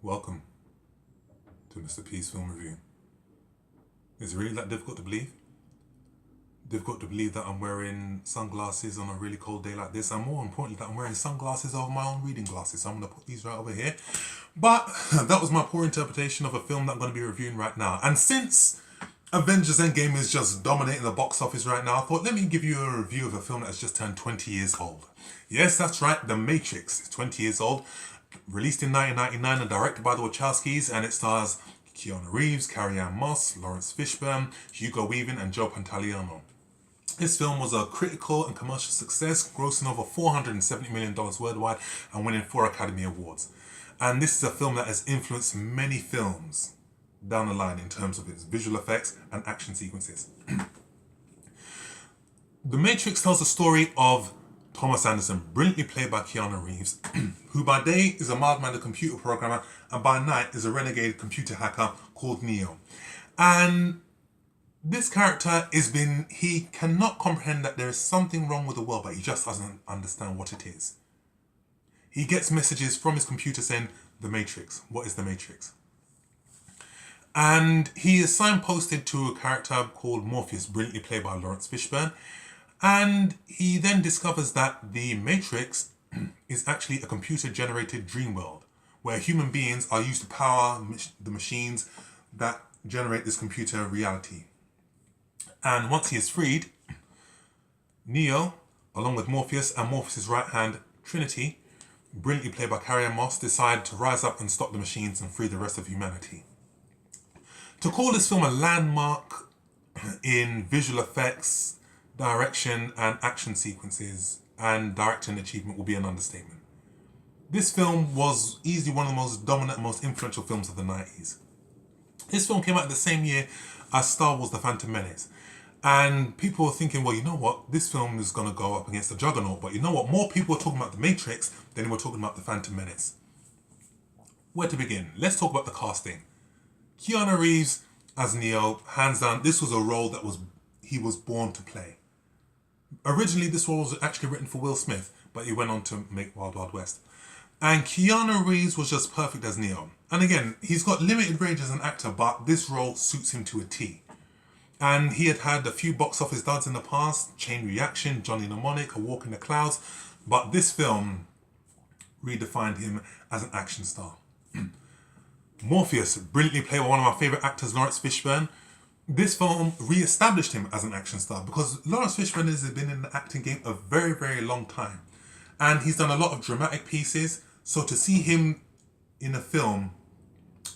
Welcome to Mr. P's Film Review. Is it really that difficult to believe? Difficult to believe that I'm wearing sunglasses on a really cold day like this, and more importantly that I'm wearing sunglasses over my own reading glasses. So I'm going to put these right over here. But that was my poor interpretation of a film that I'm going to be reviewing right now. And since Avengers Endgame is just dominating the box office right now, I thought let me give you a review of a film that has just turned 20 years old. Yes, that's right, The Matrix is 20 years old. Released in 1999 and directed by the Wachowskis, and it stars Keanu Reeves, Carrie Ann Moss, Laurence Fishburne, Hugo Weaving and Joe Pantoliano. This film was a critical and commercial success, grossing over $470 million worldwide and winning 4 Academy Awards. And this is a film that has influenced many films down the line in terms of its visual effects and action sequences. The Matrix tells the story of Thomas Anderson, brilliantly played by Keanu Reeves, who by day is a mild-mannered computer programmer and by night is a renegade computer hacker called Neo. And this character he cannot comprehend that there is something wrong with the world, but he just doesn't understand what it is. He gets messages from his computer saying, the Matrix, what is the Matrix? And he is signposted to a character called Morpheus, brilliantly played by Laurence Fishburne. And he then discovers that the Matrix is actually a computer-generated dreamworld, where human beings are used to power the machines that generate this computer reality. And once he is freed, Neo, along with Morpheus and Morpheus' right hand, Trinity, brilliantly played by Carrie Ann Moss, decide to rise up and stop the machines and free the rest of humanity. To call this film a landmark in visual effects, direction and action sequences and directing achievement will be an understatement. This film was easily one of the most dominant and most influential films of the 90s. This film came out the same year as Star Wars The Phantom Menace. And people were thinking, well, you know what, this film is going to go up against the Juggernaut. But you know what, more people were talking about The Matrix than they were talking about The Phantom Menace. Where to begin? Let's talk about the casting. Keanu Reeves as Neo, hands down, this was a role that he was born to play. Originally, this role was actually written for Will Smith, but he went on to make Wild Wild West. And Keanu Reeves was just perfect as Neo. And again, he's got limited range as an actor, but this role suits him to a T. And he had a few box office duds in the past, Chain Reaction, Johnny Mnemonic, A Walk in the Clouds, but this film redefined him as an action star. Morpheus, brilliantly played by one of my favourite actors, Laurence Fishburne. This film re-established him as an action star because Laurence Fishburne has been in the acting game a very, very long time. And he's done a lot of dramatic pieces. So to see him in a film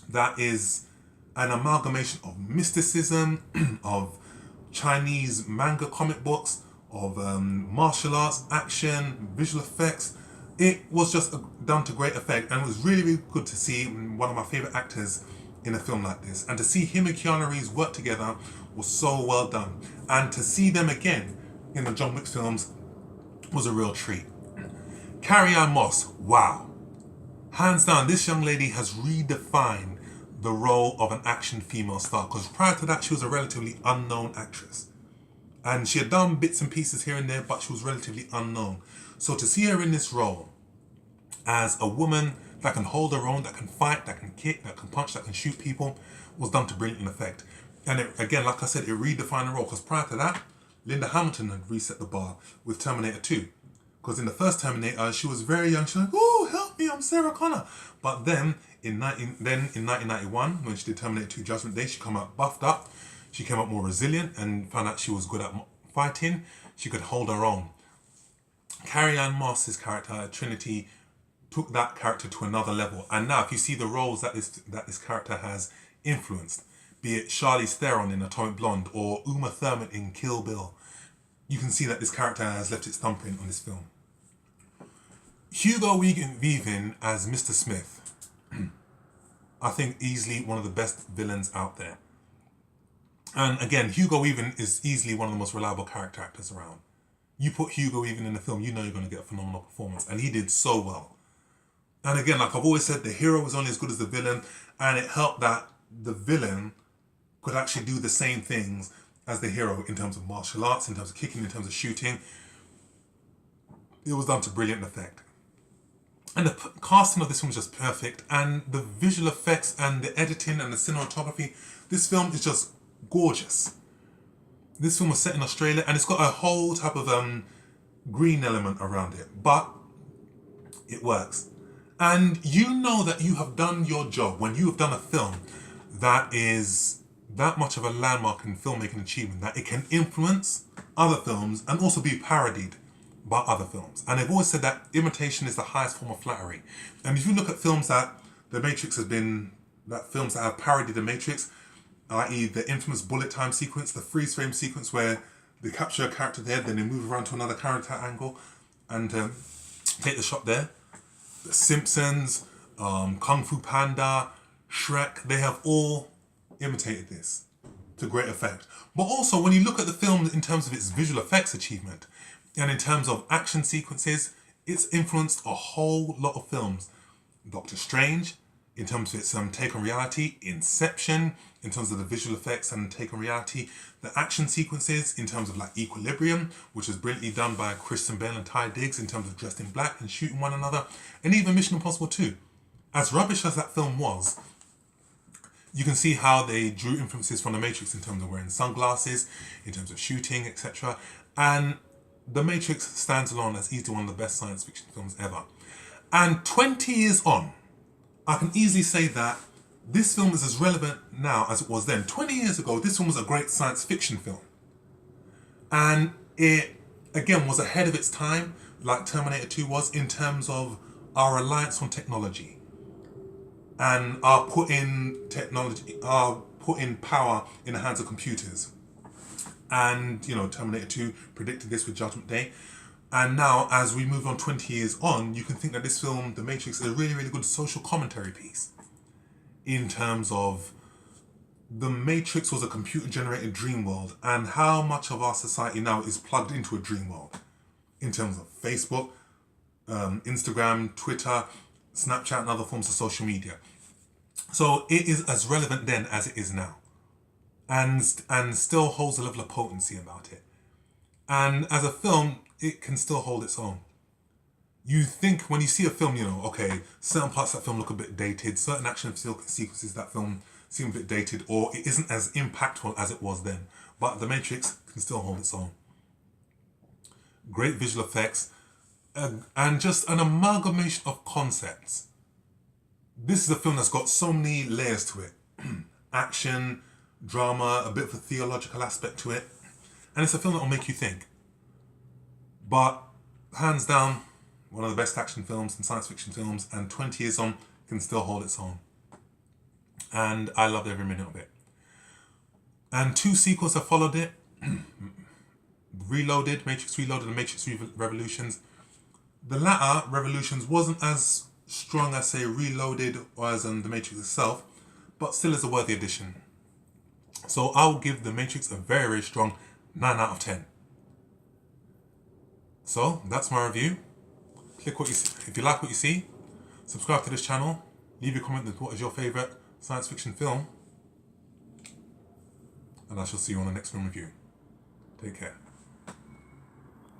that is an amalgamation of mysticism, of Chinese manga comic books, of martial arts, action, visual effects, it was just done to great effect. And it was really, really good to see one of my favourite actors in a film like this, and to see him and Keanu Reeves work together was so well done, and to see them again in the John Wick films was a real treat. Carrie Ann Moss, wow, hands down, this young lady has redefined the role of an action female star, because prior to that she was a relatively unknown actress, and she had done bits and pieces here and there, but she was relatively unknown. So to see her in this role as a woman that can hold her own, that can fight, that can kick, that can punch, that can shoot people, was done to brilliant effect. And it, again, like I said, it redefined the role, because prior to that, Linda Hamilton had reset the bar with Terminator 2. Because in the first Terminator, she was very young. She was like, oh, help me, I'm Sarah Connor. But then, in 1991, when she did Terminator 2 Judgment Day, she came out buffed up. She came out more resilient and found out she was good at fighting. She could hold her own. Carrie Ann Moss's character, Trinity, took that character to another level. And now if you see the roles that this character has influenced, be it Charlize Theron in Atomic Blonde or Uma Thurman in Kill Bill, you can see that this character has left its thumbprint on this film. Hugo Weaving as Mr. Smith, I think easily one of the best villains out there. And again, Hugo Weaving is easily one of the most reliable character actors around. You put Hugo Weaving in the film, you know you're going to get a phenomenal performance, and he did so well. And again, like I've always said, the hero is only as good as the villain, and it helped that the villain could actually do the same things as the hero in terms of martial arts, in terms of kicking, in terms of shooting. It was done to brilliant effect. And the casting of this film is just perfect, and the visual effects and the editing and the cinematography, this film is just gorgeous. This film was set in Australia, and it's got a whole type of green element around it, but it works. And you know that you have done your job when you have done a film that is that much of a landmark in filmmaking achievement, that it can influence other films and also be parodied by other films. And they've always said that imitation is the highest form of flattery. And if you look at films that The Matrix has been, that films that have parodied The Matrix, i.e. the infamous bullet time sequence, the freeze frame sequence where they capture a character there, then they move around to another character angle and take the shot there. The Simpsons, Kung Fu Panda, Shrek, they have all imitated this to great effect. But also when you look at the film in terms of its visual effects achievement and in terms of action sequences, it's influenced a whole lot of films. Doctor Strange, in terms of its take on reality, Inception, in terms of the visual effects and take on reality, the action sequences in terms of like Equilibrium, which was brilliantly done by Kristen Bell and Ty Diggs in terms of dressed in black and shooting one another, and even Mission Impossible 2. As rubbish as that film was, you can see how they drew influences from The Matrix in terms of wearing sunglasses, in terms of shooting, etc. And The Matrix stands alone as easily one of the best science fiction films ever. And 20 years on, I can easily say that this film is as relevant now as it was then. 20 years ago, this film was a great science fiction film. And it, again, was ahead of its time, like Terminator 2 was, in terms of our reliance on technology and our putting power in the hands of computers. And, you know, Terminator 2 predicted this with Judgment Day. And now, as we move on 20 years on, you can think that this film, The Matrix, is a really, really good social commentary piece in terms of The Matrix was a computer-generated dream world and how much of our society now is plugged into a dream world in terms of Facebook, Instagram, Twitter, Snapchat, and other forms of social media. So it is as relevant then as it is now, and still holds a level of potency about it. And as a film, it can still hold its own. You think when you see a film, you know, okay, certain parts of that film look a bit dated, certain action sequences of that film seem a bit dated, or it isn't as impactful as it was then. But The Matrix can still hold its own. Great visual effects, and just an amalgamation of concepts. This is a film that's got so many layers to it. Action, drama, a bit of a theological aspect to it. And it's a film that will make you think. But hands down, one of the best action films and science fiction films, and 20 years on, can still hold its own. And I loved every minute of it. And 2 sequels have followed it. Reloaded, Matrix Reloaded and Matrix Revolutions. The latter, Revolutions, wasn't as strong as, say, Reloaded or as The Matrix itself, but still is a worthy addition. So I'll give The Matrix a very, very strong 9 out of 10. So that's my review. Click what you see. If you like what you see, subscribe to this channel. Leave your comment with what is your favourite science fiction film. And I shall see you on the next film review. Take care.